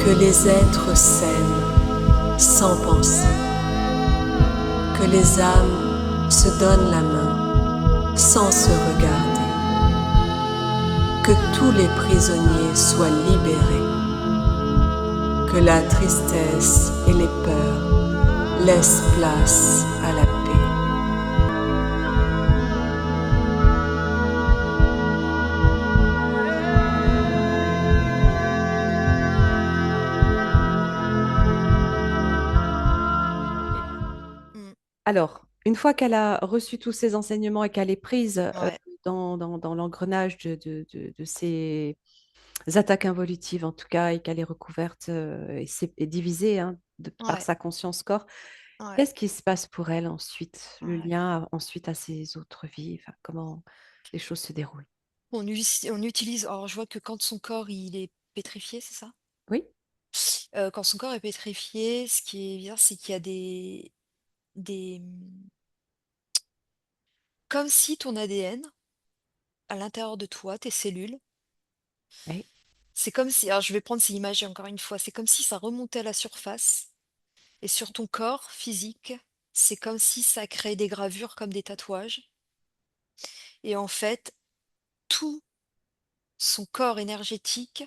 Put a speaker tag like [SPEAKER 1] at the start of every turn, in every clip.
[SPEAKER 1] Que les êtres s'aiment sans penser, que les âmes se donnent la main sans se regarder, que tous les prisonniers soient libérés, que la tristesse et les peurs laissent place à la paix.
[SPEAKER 2] Mm.
[SPEAKER 3] Alors, une fois qu'elle a reçu tous ces enseignements et qu'elle est prise
[SPEAKER 2] Ouais,
[SPEAKER 3] dans l'engrenage de ces attaques involutives, en tout cas, et qu'elle est recouverte et divisée hein, par
[SPEAKER 2] ouais,
[SPEAKER 3] sa conscience corps,
[SPEAKER 2] ouais,
[SPEAKER 3] qu'est-ce qui se passe pour elle ensuite, le
[SPEAKER 2] ouais.
[SPEAKER 3] lien ensuite à ses autres vies, enfin, comment les choses se déroulent?
[SPEAKER 2] On utilise, alors je vois que quand son corps il est pétrifié, c'est ça?
[SPEAKER 3] Oui,
[SPEAKER 2] Quand son corps est pétrifié, ce qui est bien, c'est qu'il y a comme si ton ADN, à l'intérieur de toi, tes cellules,
[SPEAKER 3] oui,
[SPEAKER 2] c'est comme si, alors je vais prendre ces images encore une fois, c'est comme si ça remontait à la surface et sur ton corps physique, c'est comme si ça créait des gravures comme des tatouages. Et en fait, tout son corps énergétique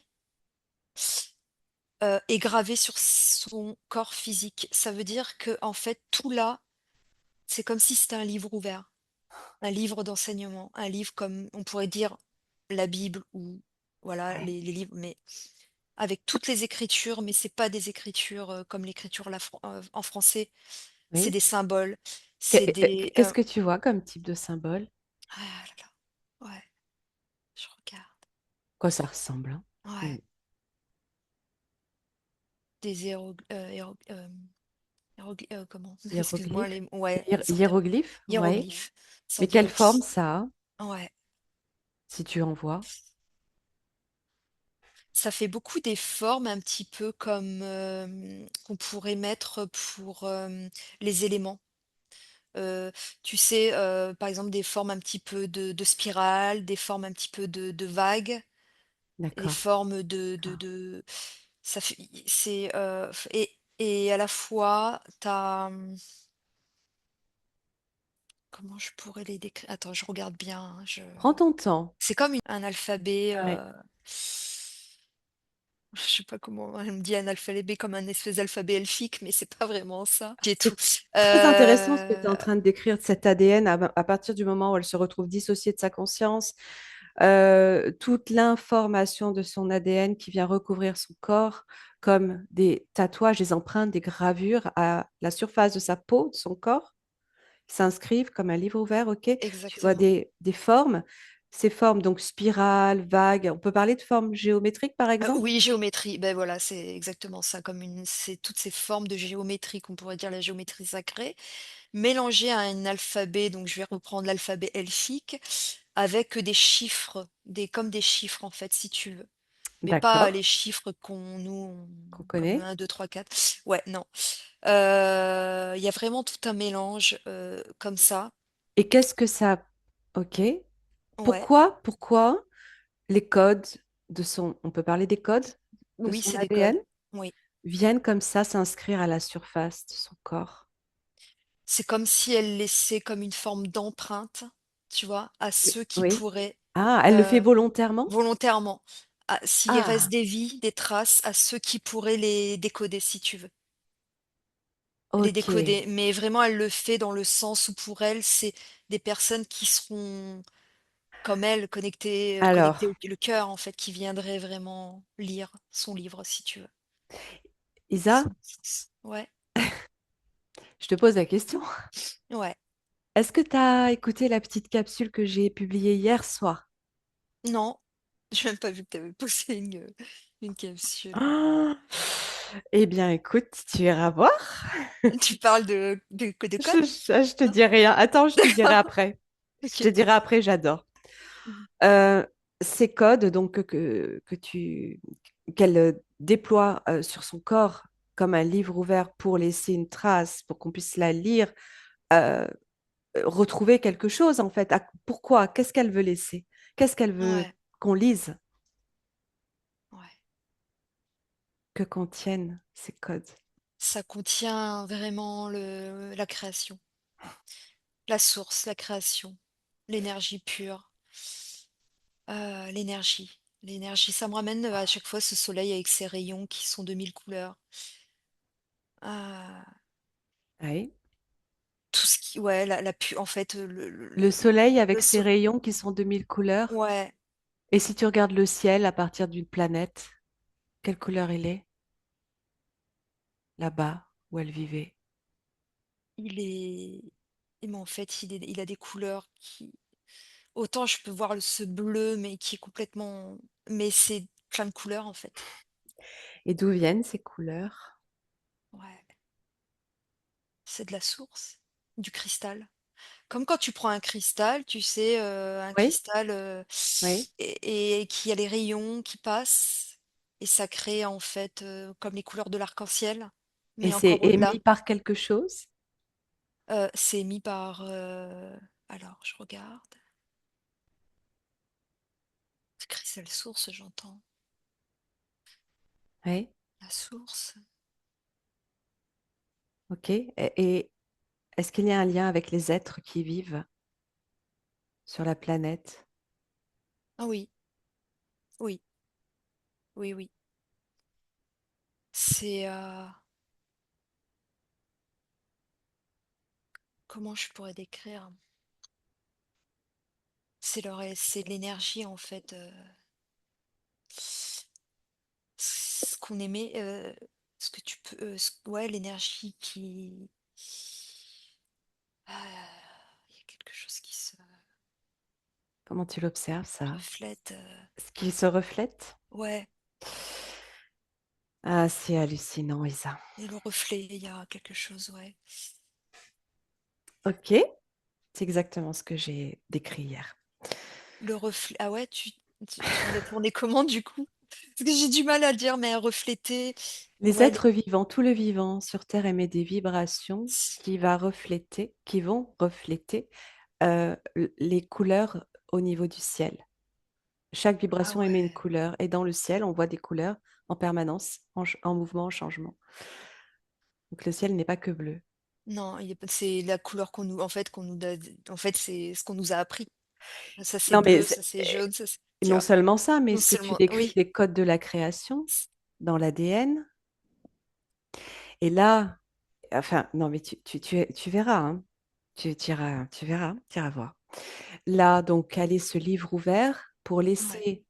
[SPEAKER 2] est gravé sur son corps physique. Ça veut dire que en fait, tout là, c'est comme si c'était un livre ouvert, un livre d'enseignement, un livre comme on pourrait dire la Bible ou voilà
[SPEAKER 3] ouais,
[SPEAKER 2] les livres, mais avec toutes les écritures, mais c'est pas des écritures comme l'écriture en français, c'est
[SPEAKER 3] oui.
[SPEAKER 2] des symboles, c'est des
[SPEAKER 3] Qu'est-ce que tu vois comme type de symbole?
[SPEAKER 2] ah là là, ouais, je regarde,
[SPEAKER 3] Quoi ça ressemble, hein?
[SPEAKER 2] ouais,
[SPEAKER 3] Mm.
[SPEAKER 2] des comment? Excuse-moi
[SPEAKER 3] Hiéroglyphe?
[SPEAKER 2] les ouais, certains
[SPEAKER 3] Hiéroglyphe, ouais.
[SPEAKER 2] hiéroglyphes,
[SPEAKER 3] Mais
[SPEAKER 2] sans
[SPEAKER 3] quelle
[SPEAKER 2] dire
[SPEAKER 3] forme ça a,
[SPEAKER 2] ouais.
[SPEAKER 3] si tu en vois?
[SPEAKER 2] Ça fait beaucoup des formes un petit peu comme, qu'on pourrait mettre pour, les éléments. Heu, Tu sais, par exemple des formes un petit peu de spirale, des formes un petit peu de vagues, des
[SPEAKER 3] D'accord.
[SPEAKER 2] formes de ça fait c'est, f et à la fois tu as, comment je pourrais les décrire? Attends, je regarde bien, hein, je
[SPEAKER 3] Prends ton temps.
[SPEAKER 2] c'est comme un alphabet,
[SPEAKER 3] Ouais.
[SPEAKER 2] je sais pas comment elle me dit un alphabet comme un espèce d'alphabet elfique, mais c'est pas vraiment ça. J'ai tout.
[SPEAKER 3] C'est très intéressant ce que tu es en train de décrire de cet ADN à partir du moment où elle se retrouve dissociée de sa conscience. Toute l'information de son ADN qui vient recouvrir son corps, comme des tatouages, des empreintes, des gravures à la surface de sa peau, de son corps, qui s'inscrivent comme un livre ouvert, ok? Tu vois
[SPEAKER 2] Exactement.
[SPEAKER 3] des formes, ces formes, donc spirales, vagues. On peut parler de formes géométriques, par exemple?
[SPEAKER 2] Oui, géométrie, ben voilà, c'est exactement ça, comme une c'est toutes ces formes de géométrie qu'on pourrait dire la géométrie sacrée, mélangées à un alphabet, donc je vais reprendre l'alphabet elfique, avec des chiffres, des chiffres en fait, si tu veux. Mais pas
[SPEAKER 3] D'accord,
[SPEAKER 2] les chiffres qu'on nous on
[SPEAKER 3] qu'on
[SPEAKER 2] comme
[SPEAKER 3] connaît.
[SPEAKER 2] un 2 3 4. Ouais, non. Il y a vraiment tout un mélange, comme ça.
[SPEAKER 3] Et qu'est-ce que ça... Ok.
[SPEAKER 2] Ouais,
[SPEAKER 3] Pourquoi les codes on peut parler des codes de
[SPEAKER 2] oui,
[SPEAKER 3] son
[SPEAKER 2] c'est des
[SPEAKER 3] ADN,
[SPEAKER 2] codes. Oui.
[SPEAKER 3] viennent comme ça s'inscrire à la surface de son corps.
[SPEAKER 2] C'est comme si elle laissait comme une forme d'empreinte, tu vois, à ceux qui
[SPEAKER 3] Oui.
[SPEAKER 2] pourraient,
[SPEAKER 3] Ah, elle le fait
[SPEAKER 2] heu,
[SPEAKER 3] volontairement?
[SPEAKER 2] volontairement, s'il reste
[SPEAKER 3] Ah,
[SPEAKER 2] des vies, des traces, à ceux qui pourraient les décoder, si tu veux. Les
[SPEAKER 3] ok.
[SPEAKER 2] décoder, mais vraiment elle le fait dans le sens où pour elle, c'est des personnes qui seront comme elle, connectées
[SPEAKER 3] Alors,
[SPEAKER 2] au le cœur en fait, qui viendraient vraiment lire son livre, si tu veux.
[SPEAKER 3] Isa,
[SPEAKER 2] Ouais,
[SPEAKER 3] je te pose la question.
[SPEAKER 2] ouais.
[SPEAKER 3] Est-ce que tu as écouté la petite capsule que j'ai publiée hier soir?
[SPEAKER 2] Non, j'ai même pas vu que tu avais posé une capsule.
[SPEAKER 3] Ah, eh bien, écoute, tu iras voir.
[SPEAKER 2] Tu parles de code?
[SPEAKER 3] Je te
[SPEAKER 2] Non?
[SPEAKER 3] dis rien. Attends, je te dirai
[SPEAKER 2] D'accord,
[SPEAKER 3] après. Je te
[SPEAKER 2] OK.
[SPEAKER 3] dirai après, j'adore.
[SPEAKER 2] Mmh.
[SPEAKER 3] Ces codes donc qu'elle déploie sur son corps comme un livre ouvert pour laisser une trace, pour qu'on puisse la lire, euh, retrouver quelque chose en fait. Pourquoi? Qu'est-ce qu'elle veut laisser? Qu'est-ce qu'elle veut
[SPEAKER 2] Ouais,
[SPEAKER 3] qu'on lise?
[SPEAKER 2] ouais.
[SPEAKER 3] que contiennent ces codes?
[SPEAKER 2] Ça contient vraiment la création, la source, la création, l'énergie pure, l'énergie. L'énergie, ça me ramène à chaque fois ce soleil avec ses rayons qui sont de mille couleurs. Euh,
[SPEAKER 3] Oui.
[SPEAKER 2] tout ce qui, ouais, en fait,
[SPEAKER 3] Le soleil
[SPEAKER 2] le
[SPEAKER 3] avec ses
[SPEAKER 2] so-
[SPEAKER 3] rayons qui sont de mille couleurs.
[SPEAKER 2] ouais,
[SPEAKER 3] Et si tu regardes le ciel à partir d'une planète, quelle couleur il est là-bas où elle vivait?
[SPEAKER 2] il est, mais en fait, il a des couleurs qui, autant je peux voir ce bleu, mais qui est complètement, mais c'est plein de couleurs en fait.
[SPEAKER 3] Et d'où viennent ces couleurs?
[SPEAKER 2] Ouais, c'est de la source, du cristal. Comme quand tu prends un cristal, tu sais, un
[SPEAKER 3] Oui,
[SPEAKER 2] cristal,
[SPEAKER 3] oui.
[SPEAKER 2] et qui a les rayons qui passent et ça crée en fait, comme les couleurs de l'arc-en-ciel,
[SPEAKER 3] Et
[SPEAKER 2] mais
[SPEAKER 3] c'est
[SPEAKER 2] encore
[SPEAKER 3] émis
[SPEAKER 2] au-delà.
[SPEAKER 3] par quelque chose?
[SPEAKER 2] C'est émis par, alors je regarde. Cristal source, j'entends.
[SPEAKER 3] Oui,
[SPEAKER 2] La source.
[SPEAKER 3] ok. Et est-ce qu'il y a un lien avec les êtres qui vivent sur la planète?
[SPEAKER 2] Ah oui, oui, oui, oui. C'est, comment je pourrais décrire? C'est de l'énergie en fait, ce qu'on aimait, ce que tu peux, ouais, l'énergie qui, il y a quelque chose qui se
[SPEAKER 3] Comment tu l'observes, ça?
[SPEAKER 2] reflète,
[SPEAKER 3] Ce qui se reflète?
[SPEAKER 2] ouais,
[SPEAKER 3] Ah, c'est hallucinant, Isa.
[SPEAKER 2] et le reflet, il y a quelque chose, ouais.
[SPEAKER 3] Ok, c'est exactement ce que j'ai décrit hier.
[SPEAKER 2] Le reflet, ah ouais, tu l'as tourné comment du coup? Parce que j'ai du mal à dire, mais refléter,
[SPEAKER 3] Les
[SPEAKER 2] ouais,
[SPEAKER 3] êtres vivants, tout le vivant sur Terre émet des vibrations qui vont refléter les couleurs au niveau du ciel. Chaque
[SPEAKER 2] ah
[SPEAKER 3] vibration émet une
[SPEAKER 2] ouais.
[SPEAKER 3] couleur et dans le ciel, on voit des couleurs en permanence, en mouvement, en changement. Donc le ciel n'est pas que bleu.
[SPEAKER 2] Non, il y a pas c'est la couleur qu'on nous donne en fait, c'est ce qu'on nous a appris. Ça, c'est
[SPEAKER 3] Non, mais
[SPEAKER 2] bleu, ça, c'est jaune, ça, c'est
[SPEAKER 3] et
[SPEAKER 2] tu
[SPEAKER 3] non
[SPEAKER 2] vois?
[SPEAKER 3] seulement ça, mais
[SPEAKER 2] Non
[SPEAKER 3] ce que tu
[SPEAKER 2] seulement
[SPEAKER 3] décris
[SPEAKER 2] oui,
[SPEAKER 3] des codes de la création dans l'ADN. Et là, enfin, non, mais tu verras, hein. Tu verras, tu iras voir. Là, donc, quel est ce livre ouvert pour
[SPEAKER 2] ouais,
[SPEAKER 3] laisser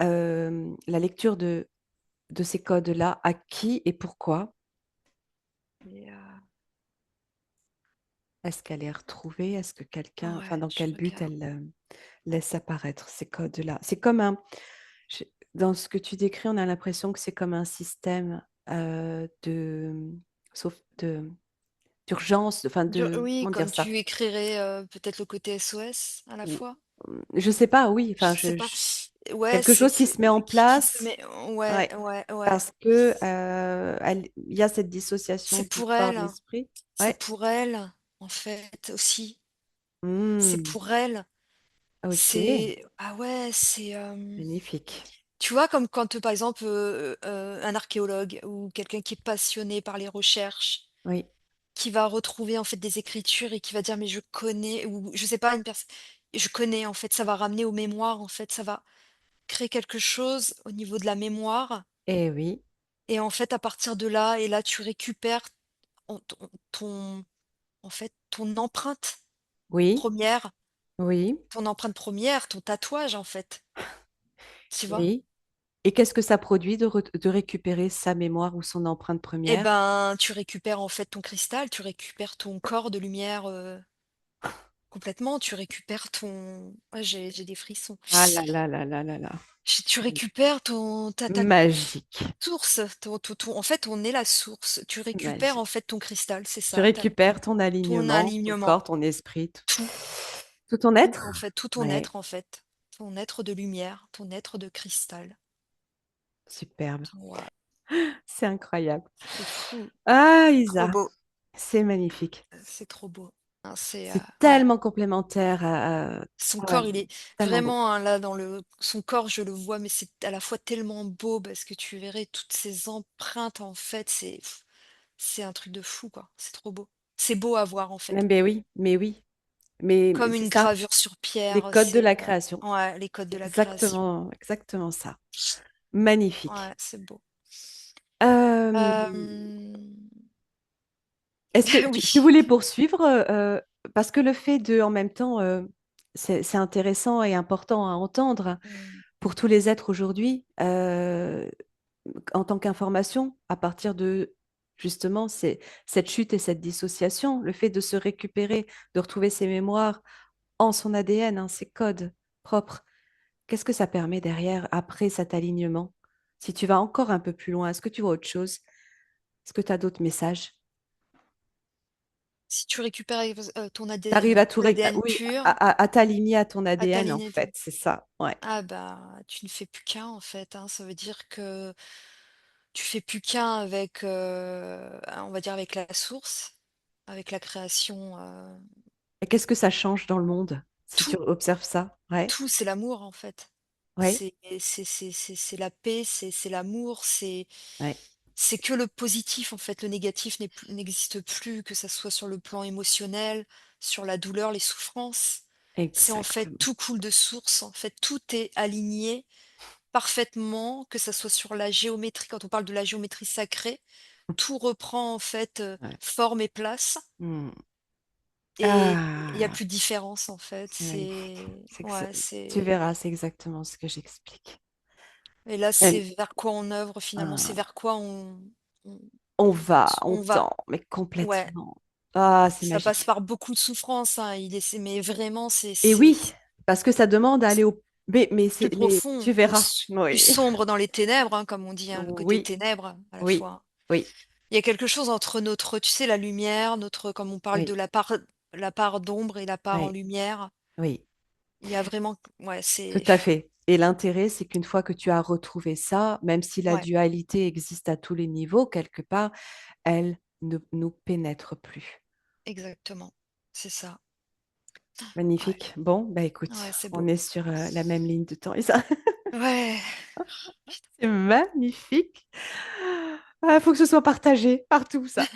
[SPEAKER 3] la lecture de ces codes-là à qui et pourquoi?
[SPEAKER 2] et
[SPEAKER 3] Est-ce qu'elle est retrouvée? Est-ce que quelqu'un, enfin,
[SPEAKER 2] ouais,
[SPEAKER 3] dans
[SPEAKER 2] je
[SPEAKER 3] quel but
[SPEAKER 2] regarde.
[SPEAKER 3] elle laisse apparaître ces codes-là? C'est comme un, dans ce que tu décris, on a l'impression que c'est comme un système sauf d'urgence, enfin
[SPEAKER 2] Oui,
[SPEAKER 3] comment dire
[SPEAKER 2] comme
[SPEAKER 3] ça?
[SPEAKER 2] tu écrirais, peut-être le côté SOS à la
[SPEAKER 3] Ou,
[SPEAKER 2] fois?
[SPEAKER 3] je sais pas, oui,
[SPEAKER 2] Je
[SPEAKER 3] enfin,
[SPEAKER 2] sais pas. Ouais,
[SPEAKER 3] quelque chose qui se met en
[SPEAKER 2] qui se
[SPEAKER 3] place,
[SPEAKER 2] met ouais,
[SPEAKER 3] ouais,
[SPEAKER 2] ouais, ouais.
[SPEAKER 3] parce que il y a cette dissociation
[SPEAKER 2] C'est
[SPEAKER 3] du
[SPEAKER 2] pour
[SPEAKER 3] corps, de
[SPEAKER 2] elle,
[SPEAKER 3] l'esprit.
[SPEAKER 2] c'est
[SPEAKER 3] Ouais.
[SPEAKER 2] pour elle, en fait, aussi. C'est
[SPEAKER 3] Hmm,
[SPEAKER 2] pour elle.
[SPEAKER 3] ok,
[SPEAKER 2] C'est ah ouais, c'est,
[SPEAKER 3] magnifique.
[SPEAKER 2] tu vois, comme quand, par exemple, un archéologue ou quelqu'un qui est passionné par les recherches,
[SPEAKER 3] Oui,
[SPEAKER 2] qui va retrouver, en fait, des écritures et qui va dire: «Mais je connais» ou je sais pas, une personne je connais, en fait, ça va ramener aux mémoires, en fait, ça va créer quelque chose au niveau de la mémoire
[SPEAKER 3] eh oui,
[SPEAKER 2] et en fait, à partir de là et là, tu récupères ton en fait, ton empreinte
[SPEAKER 3] oui,
[SPEAKER 2] première
[SPEAKER 3] oui,
[SPEAKER 2] ton empreinte première ton tatouage, en fait, tu vois?
[SPEAKER 3] oui. Et qu'est-ce que ça produit de récupérer sa mémoire ou son empreinte
[SPEAKER 2] Et
[SPEAKER 3] première?
[SPEAKER 2] ben, tu récupères, en fait, ton cristal, tu récupères ton corps de lumière, complètement, tu récupères ton ouais, j'ai des frissons.
[SPEAKER 3] Ah là là là là là là,
[SPEAKER 2] Tu récupères ta
[SPEAKER 3] magique,
[SPEAKER 2] source, en fait, on est la source. Tu
[SPEAKER 3] c'est
[SPEAKER 2] récupères, en
[SPEAKER 3] magique.
[SPEAKER 2] fait, ton cristal, c'est
[SPEAKER 3] Tu
[SPEAKER 2] ça,
[SPEAKER 3] récupères ton
[SPEAKER 2] ton
[SPEAKER 3] alignement, ton
[SPEAKER 2] alignement,
[SPEAKER 3] corps, ton esprit,
[SPEAKER 2] tout,
[SPEAKER 3] tout ton
[SPEAKER 2] tout, en
[SPEAKER 3] être.
[SPEAKER 2] fait, tout ton
[SPEAKER 3] Ouais,
[SPEAKER 2] être, en fait, ton être de lumière, ton être de cristal.
[SPEAKER 3] superbe.
[SPEAKER 2] Ouais,
[SPEAKER 3] C'est incroyable.
[SPEAKER 2] c'est fou,
[SPEAKER 3] Ah,
[SPEAKER 2] trop
[SPEAKER 3] Isa,
[SPEAKER 2] beau,
[SPEAKER 3] c'est magnifique.
[SPEAKER 2] c'est trop beau. Hein,
[SPEAKER 3] C'est
[SPEAKER 2] ouais.
[SPEAKER 3] tellement complémentaire
[SPEAKER 2] Son
[SPEAKER 3] ah ouais,
[SPEAKER 2] corps, il est
[SPEAKER 3] tellement beau.
[SPEAKER 2] vraiment, hein, là, dans le son corps, je le vois, mais c'est à la fois tellement beau parce que tu verrais toutes ces empreintes, en fait, c'est un truc de fou, quoi. C'est trop beau. C'est beau à voir, en fait.
[SPEAKER 3] Mais oui, mais oui, mais
[SPEAKER 2] Comme
[SPEAKER 3] c'est
[SPEAKER 2] une
[SPEAKER 3] ça,
[SPEAKER 2] gravure sur
[SPEAKER 3] les
[SPEAKER 2] pierre,
[SPEAKER 3] codes de la création.
[SPEAKER 2] ouais, les codes de la création.
[SPEAKER 3] Exactement, exactement ça. Magnifique.
[SPEAKER 2] Ouais, c'est beau.
[SPEAKER 3] Euh,
[SPEAKER 2] Hem,
[SPEAKER 3] Est-ce que tu
[SPEAKER 2] oui.
[SPEAKER 3] voulais poursuivre parce que le fait de, en même temps, c'est intéressant et important à entendre
[SPEAKER 2] Mmh.
[SPEAKER 3] pour tous les êtres aujourd'hui, en tant qu'information, à partir de justement cette chute et cette dissociation, le fait de se récupérer, de retrouver ses mémoires en son ADN, hein, ses codes propres. Qu'est-ce que ça permet derrière, après cet alignement? Si tu vas encore un peu plus loin, est-ce que tu vois autre chose? Est-ce que tu as d'autres messages?
[SPEAKER 2] Si tu récupères, ton
[SPEAKER 3] Tu arrives à
[SPEAKER 2] ADN
[SPEAKER 3] oui,
[SPEAKER 2] pur,
[SPEAKER 3] à t'aligner à ton
[SPEAKER 2] à
[SPEAKER 3] ADN, en
[SPEAKER 2] t'aligner
[SPEAKER 3] fait, c'est ça, ouais.
[SPEAKER 2] ah bah, tu ne fais plus qu'un, en fait, hein. Ça veut dire que tu fais plus qu'un avec, on va dire avec la source, avec la création,
[SPEAKER 3] Et qu'est-ce que ça change dans le monde, si tu
[SPEAKER 2] tout,
[SPEAKER 3] observes ça? Ouais,
[SPEAKER 2] tout, c'est l'amour, en fait.
[SPEAKER 3] ouais,
[SPEAKER 2] C'est la paix, c'est l'amour,
[SPEAKER 3] ouais,
[SPEAKER 2] c'est que le positif, en fait. Le négatif n'existe plus, que ça soit sur le plan émotionnel, sur la douleur, les souffrances. C'est en fait
[SPEAKER 3] exactement.
[SPEAKER 2] tout coule de source, en fait, tout est aligné parfaitement, que ça soit sur la géométrie, quand on parle de la géométrie sacrée, tout reprend en fait,
[SPEAKER 3] Ouais.
[SPEAKER 2] forme et place
[SPEAKER 3] Hmm.
[SPEAKER 2] et il y a
[SPEAKER 3] Ah,
[SPEAKER 2] plus de différence en fait.
[SPEAKER 3] oui,
[SPEAKER 2] Ouais,
[SPEAKER 3] tu
[SPEAKER 2] c'est
[SPEAKER 3] verras, c'est exactement ce que j'explique.
[SPEAKER 2] et là, c'est
[SPEAKER 3] Même,
[SPEAKER 2] vers quoi on œuvre finalement, c'est
[SPEAKER 3] ah,
[SPEAKER 2] vers quoi on
[SPEAKER 3] on va, on
[SPEAKER 2] on va.
[SPEAKER 3] tend, mais
[SPEAKER 2] Ouais,
[SPEAKER 3] complètement. Ah, c'est
[SPEAKER 2] ça passe
[SPEAKER 3] magique.
[SPEAKER 2] par beaucoup de souffrance, hein, mais vraiment
[SPEAKER 3] Et oui, parce que ça demande d'aller
[SPEAKER 2] c'est
[SPEAKER 3] au...
[SPEAKER 2] plus
[SPEAKER 3] mais
[SPEAKER 2] profond,
[SPEAKER 3] tu verras.
[SPEAKER 2] plus
[SPEAKER 3] Oui,
[SPEAKER 2] sombre dans les ténèbres, hein, comme on dit, hein, le côté
[SPEAKER 3] oui,
[SPEAKER 2] ténèbres à la
[SPEAKER 3] oui,
[SPEAKER 2] fois.
[SPEAKER 3] oui,
[SPEAKER 2] Il y a quelque chose entre notre tu sais, la lumière, notre comme on parle de
[SPEAKER 3] oui,
[SPEAKER 2] la part d'ombre et la part en
[SPEAKER 3] oui,
[SPEAKER 2] lumière.
[SPEAKER 3] oui.
[SPEAKER 2] Il y a vraiment ouais,
[SPEAKER 3] Tout
[SPEAKER 2] c'est
[SPEAKER 3] à fait. Et l'intérêt, c'est qu'une fois que tu as retrouvé ça, même si la
[SPEAKER 2] ouais,
[SPEAKER 3] dualité existe à tous les niveaux, quelque part, elle ne nous pénètre plus.
[SPEAKER 2] exactement. C'est ça. Ouais,
[SPEAKER 3] Magnifique. Bon, bah écoute,
[SPEAKER 2] ouais, c'est
[SPEAKER 3] on
[SPEAKER 2] beau.
[SPEAKER 3] est sur la même ligne de temps. Et ça,
[SPEAKER 2] Ouais,
[SPEAKER 3] c'est magnifique. Il faut que ce soit partagé partout, ça.